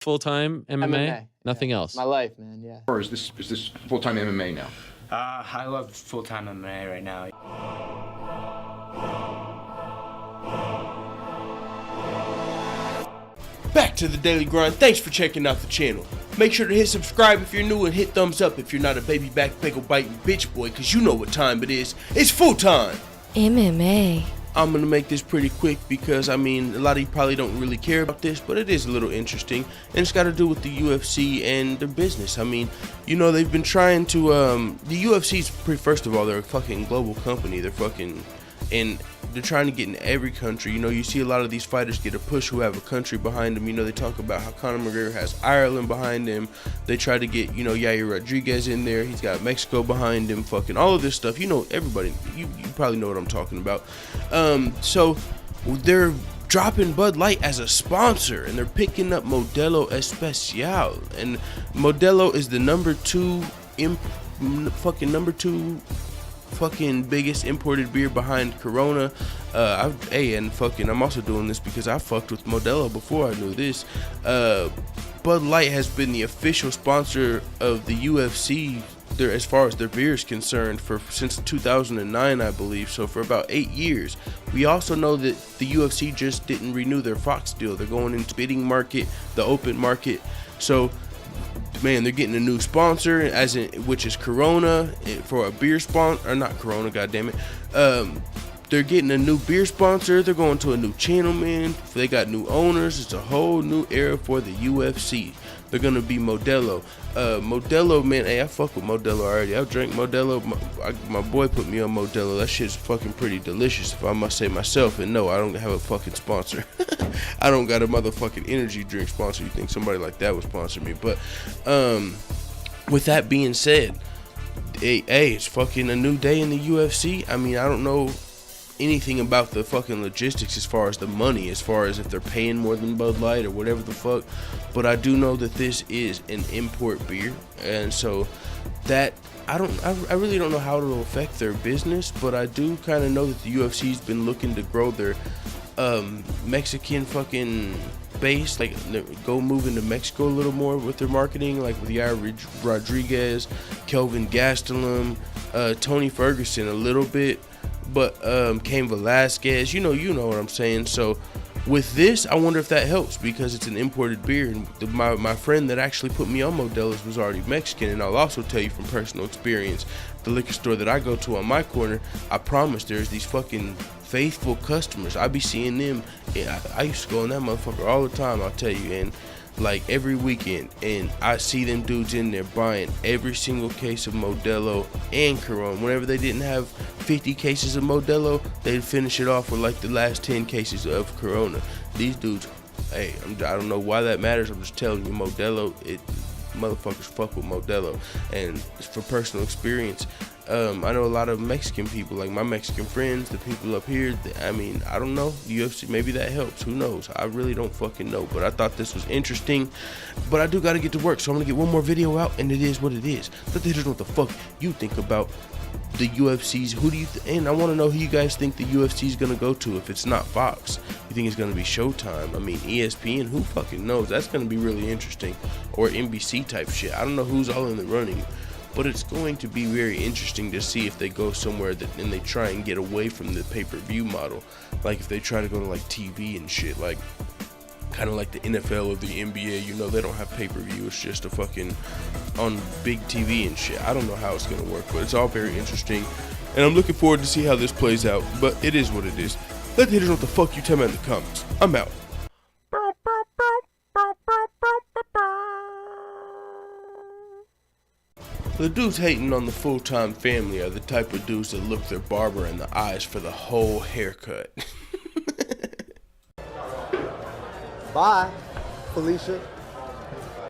full-time MMA? MMA. Nothing Yeah. else? My life, man, yeah. Or is this full-time MMA now? I love full-time MMA right now. Back to the daily grind. Thanks for checking out the channel. Make sure to hit subscribe if you're new and hit thumbs up if you're not a baby back pickle biting bitch boy, cause you know what time it is. It's full time MMA. I'm gonna make this pretty quick because I mean a lot of you probably don't really care about this, but it is a little interesting, and it's got to do with the UFC and their business. I mean, you know, they've been trying to the UFC's first of all, they're a fucking global company. They're fucking, and they're trying to get in every country. You know, you see a lot of these fighters get a push who have a country behind them. You know, they talk about how Conor McGregor has Ireland behind him. They try to get, you know, Yair Rodriguez in there. He's got Mexico behind him. Fucking all of this stuff. You know, everybody, you probably know what I'm talking about. So they're dropping Bud Light as a sponsor, and they're picking up Modelo Especial. And Modelo is the number two biggest imported beer behind Corona. I'm also doing this because I fucked with Modelo before I knew this. Bud Light has been the official sponsor of the UFC there as far as their beer is concerned since 2009, I believe, so for about 8 years. We also know that the UFC just didn't renew their Fox deal. They're going into bidding market, the open market. So man, they're getting a new sponsor, which is Corona, for a beer sponsor, or not Corona, goddammit. They're getting a new beer sponsor. They're going to a new channel, man. They got new owners. It's a whole new era for the UFC. They're gonna be Modelo. Modelo, man. Hey, I fuck with Modelo already. I drank Modelo. My boy put me on Modelo. That shit's fucking pretty delicious, if I must say myself. And no, I don't have a fucking sponsor. I don't got a motherfucking energy drink sponsor. You think somebody like that would sponsor me? But with that being said, hey, it's fucking a new day in the UFC. I mean, I don't know anything about the fucking logistics as far as the money, as far as if they're paying more than Bud Light or whatever the fuck, but I do know that this is an import beer, and so that I really don't know how it'll affect their business, but I do kind of know that the UFC's been looking to grow their Mexican fucking base, like go move into Mexico a little more with their marketing, like with Yair Rodriguez, Kelvin Gastelum, Tony Ferguson a little bit, but Cain Velasquez, you know what I'm saying. So with this, I wonder if that helps, because it's an imported beer, and my friend that actually put me on Modelo's was already Mexican. And I'll also tell you from personal experience, the liquor store that I go to on my corner, I promise there's these fucking faithful customers. I be seeing them, and I used to go in that motherfucker all the time, I'll tell you, and like every weekend, and I see them dudes in there buying every single case of Modelo and Corona. Whenever they didn't have 50 cases of Modelo, they'd finish it off with like the last 10 cases of Corona. These dudes, hey, I don't know why that matters. I'm just telling you, Modelo, motherfuckers fuck with Modelo. And for personal experience, I know a lot of Mexican people, like my Mexican friends, the people up here. I mean, I don't know, UFC, maybe that helps, who knows? I really don't fucking know, but I thought this was interesting. But I do gotta get to work, so I'm gonna get one more video out, and it is what it is. Let the haters know what the fuck you think about the UFC's. Who do you and I want to know who you guys think the UFC is gonna go to if it's not Fox. You think it's gonna be Showtime? I mean, ESPN, who fucking knows? That's gonna be really interesting. Or NBC type shit. I don't know who's all in the running, but it's going to be very interesting to see if they go somewhere and they try and get away from the pay-per-view model. Like if they try to go to like TV and shit, like kind of like the NFL or the NBA, you know, they don't have pay-per-view. It's just a fucking on big TV and shit. I don't know how it's gonna work, but it's all very interesting, and I'm looking forward to see how this plays out. But it is what it is. Let the haters know what the fuck you tell me in the comments. I'm out. The dudes hating on the full-time family are the type of dudes that look their barber in the eyes for the whole haircut. Bye, Felicia.